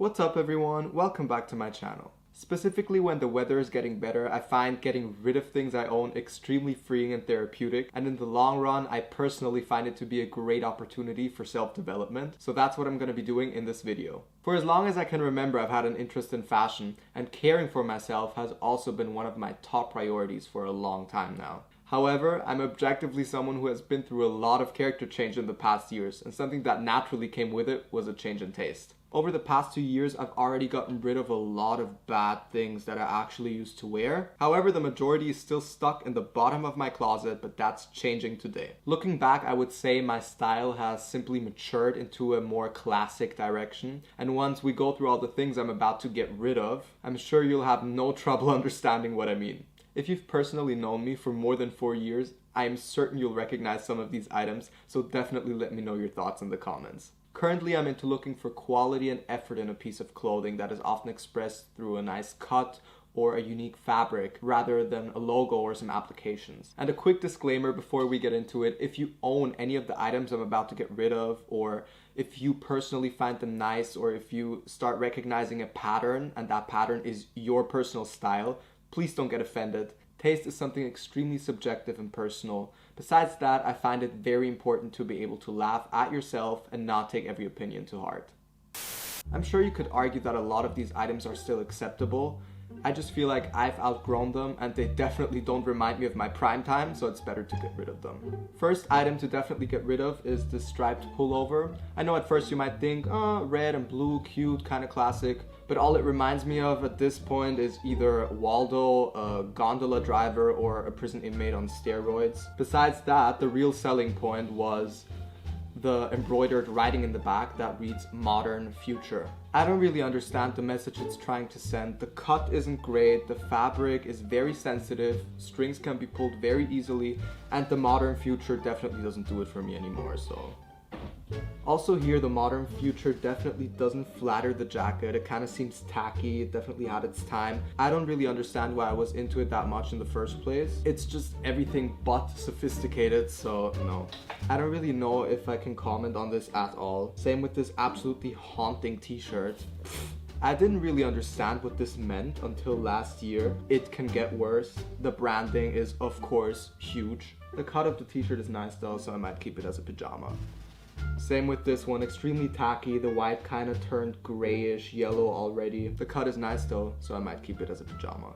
What's up everyone, welcome back to my channel. Specifically when the weather is getting better, I find getting rid of things I own extremely freeing and therapeutic, and in the long run, I personally find it to be a great opportunity for self-development, so that's what I'm going to be doing in this video. For as long as I can remember, I've had an interest in fashion, and caring for myself has also been one of my top priorities for a long time now. However, I'm objectively someone who has been through a lot of character change in the past years, and something that naturally came with it was a change in taste. Over the past 2 years, I've already gotten rid of a lot of bad things that I actually used to wear. However, the majority is still stuck in the bottom of my closet, but that's changing today. Looking back, I would say my style has simply matured into a more classic direction. And once we go through all the things I'm about to get rid of, I'm sure you'll have no trouble understanding what I mean. If you've personally known me for more than 4 years, I'm certain you'll recognize some of these items, so definitely let me know your thoughts in the comments. Currently, I'm into looking for quality and effort in a piece of clothing that is often expressed through a nice cut or a unique fabric rather than a logo or some applications. And a quick disclaimer before we get into it, if you own any of the items I'm about to get rid of, or if you personally find them nice, or if you start recognizing a pattern and that pattern is your personal style, please don't get offended. Taste is something extremely subjective and personal. Besides that, I find it very important to be able to laugh at yourself and not take every opinion to heart. I'm sure you could argue that a lot of these items are still acceptable. I just feel like I've outgrown them and they definitely don't remind me of my prime time, so it's better to get rid of them. First item to definitely get rid of is the striped pullover. I know at first you might think, oh, red and blue, cute, kind of classic, but all it reminds me of at this point is either Waldo, a gondola driver, or a prison inmate on steroids. Besides that, the real selling point was the embroidered writing in the back that reads modern future. I don't really understand the message it's trying to send. The cut isn't great, the fabric is very sensitive, strings can be pulled very easily, and the modern future definitely doesn't do it for me anymore, so. Also here, the modern future definitely doesn't flatter the jacket. It kind of seems tacky. It definitely had its time. I don't really understand why I was into it that much in the first place. It's just everything but sophisticated, so no. I don't really know if I can comment on this at all. Same with this absolutely haunting t-shirt. I didn't really understand what this meant until last year. It can get worse. The branding is, of course, huge. The cut of the t-shirt is nice though, so I might keep it as a pajama. Same with this one, extremely tacky. The white kind of turned grayish yellow already. The cut is nice though, so I might keep it as a pajama.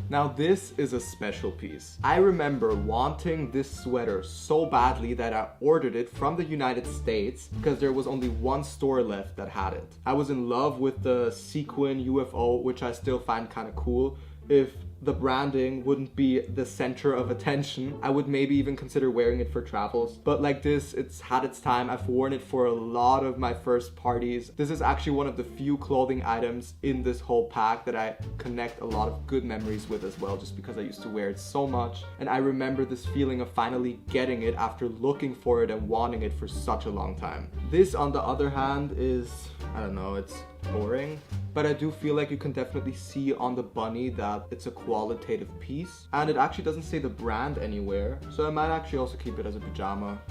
Now this is a special piece. I remember wanting this sweater so badly that I ordered it from the United States because there was only one store left that had it. I was in love with the sequin UFO, which I still find kind of cool. If the branding wouldn't be the center of attention, I would maybe even consider wearing it for travels. But like this, it's had its time. I've worn it for a lot of my first parties. This is actually one of the few clothing items in this whole pack that I connect a lot of good memories with as well, just because I used to wear it so much. And I remember this feeling of finally getting it after looking for it and wanting it for such a long time. This, on the other hand, is, I don't know, it's boring. But I do feel like you can definitely see on the bunny that it's a qualitative piece. And it actually doesn't say the brand anywhere, so I might actually also keep it as a pajama.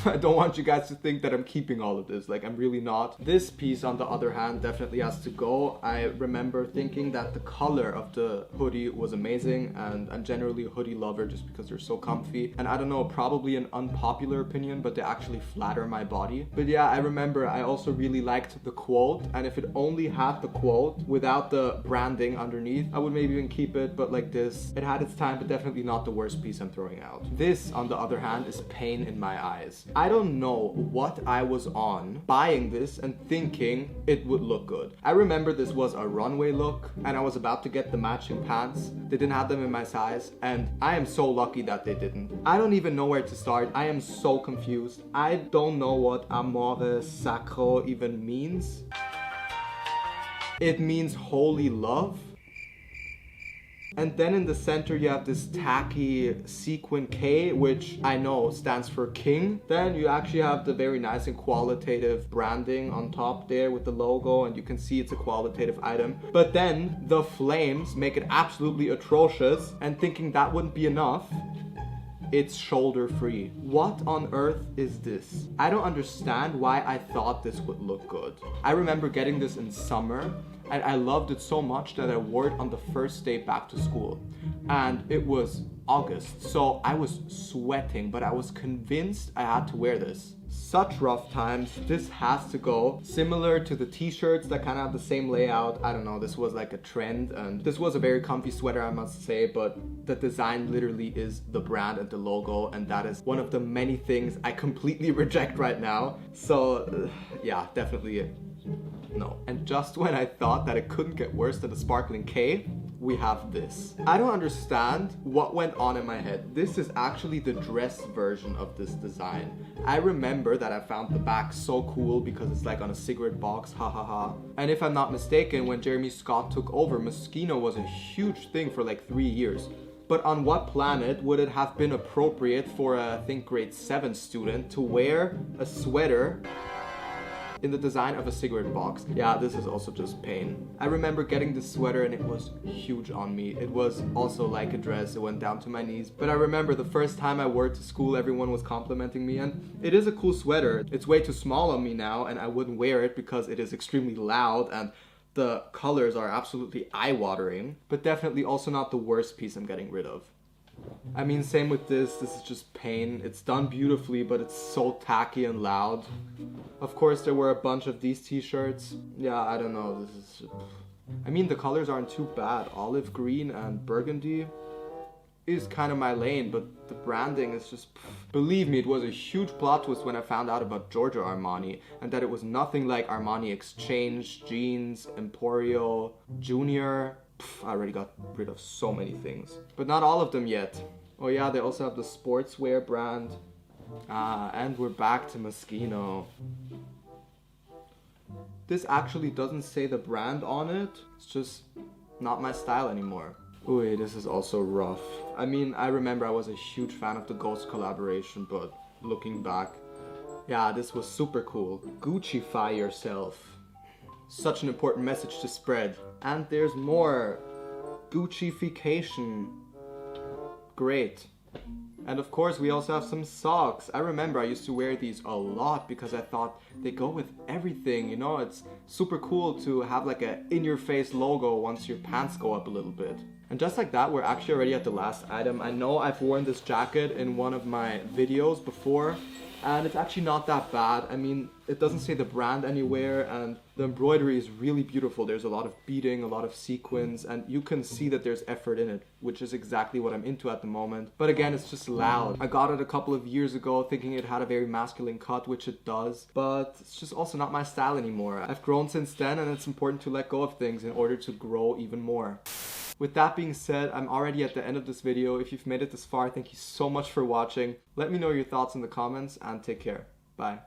I don't want you guys to think that I'm keeping all of this, like I'm really not. This piece, on the other hand, definitely has to go. I remember thinking that the color of the hoodie was amazing, and I'm generally a hoodie lover just because they're so comfy. And I don't know, probably an unpopular opinion, but they actually flatter my body. But yeah, I remember I also really liked the quote, and if it only had the quote without the branding underneath, I would maybe even keep it, but like this, it had its time, but definitely not the worst piece I'm throwing out. This, on the other hand, is pain in my eyes. I don't know what I was on buying this and thinking it would look good. I remember this was a runway look and I was about to get the matching pants. They didn't have them in my size and I am so lucky that they didn't. I don't even know where to start. I am so confused. I don't know what amore sacro even means. It means holy love. And then in the center you have this tacky sequin K, which I know stands for king. Then you actually have the very nice and qualitative branding on top there with the logo, and you can see it's a qualitative item. But then the flames make it absolutely atrocious, and thinking that wouldn't be enough, It's shoulder free. What on earth is this? I don't understand why I thought this would look good. I remember getting this in summer and I loved it so much that I wore it on the first day back to school. And it was August, so I was sweating, but I was convinced I had to wear this. Such rough times, this has to go. Similar to the t-shirts that kind of have the same layout. I don't know, this was like a trend, and this was a very comfy sweater, I must say, but the design literally is the brand and the logo, and that is one of the many things I completely reject right now. So yeah, definitely no. And just when I thought that it couldn't get worse than the sparkling K, we have this. I don't understand what went on in my head. This is actually the dress version of this design. I remember that I found the back so cool because it's like on a cigarette box, ha ha ha. And if I'm not mistaken, when Jeremy Scott took over, Moschino was a huge thing for like 3 years. But on what planet would it have been appropriate for a, I think, grade 7 student to wear a sweater in the design of a cigarette box? Yeah, this is also just pain. I remember getting this sweater and it was huge on me. It was also like a dress, it went down to my knees. But I remember the first time I wore it to school, everyone was complimenting me, and it is a cool sweater. It's way too small on me now and I wouldn't wear it because it is extremely loud and the colors are absolutely eye-watering, but definitely also not the worst piece I'm getting rid of. I mean, same with this is just pain. It's done beautifully, but it's so tacky and loud. Of course, there were a bunch of these t-shirts. Yeah, I don't know, this is... I mean, the colors aren't too bad. Olive green and burgundy is kind of my lane, but the branding is just... Believe me, it was a huge plot twist when I found out about Giorgio Armani, and that it was nothing like Armani Exchange, Jeans, Emporio, Junior... I already got rid of so many things, but not all of them yet. Oh yeah, they also have the sportswear brand. And we're back to Moschino. This actually doesn't say the brand on it. It's just not my style anymore. Ooh, this is also rough. I mean, I remember I was a huge fan of the Ghost collaboration, but looking back, yeah, this was super cool. Gucci-fy yourself. Such an important message to spread. And there's more. Gucci-fication. Great. And of course we also have some socks. I remember I used to wear these a lot because I thought they go with everything, you know? It's super cool to have like a in-your-face logo once your pants go up a little bit. And just like that, we're actually already at the last item. I know I've worn this jacket in one of my videos before, and it's actually not that bad. I mean, it doesn't say the brand anywhere, and the embroidery is really beautiful. There's a lot of beading, a lot of sequins, and you can see that there's effort in it, which is exactly what I'm into at the moment. But again, it's just loud. I got it a couple of years ago thinking it had a very masculine cut, which it does, but it's just also not my style anymore. I've grown since then, and it's important to let go of things in order to grow even more. With that being said, I'm already at the end of this video. If you've made it this far, thank you so much for watching. Let me know your thoughts in the comments and take care. Bye.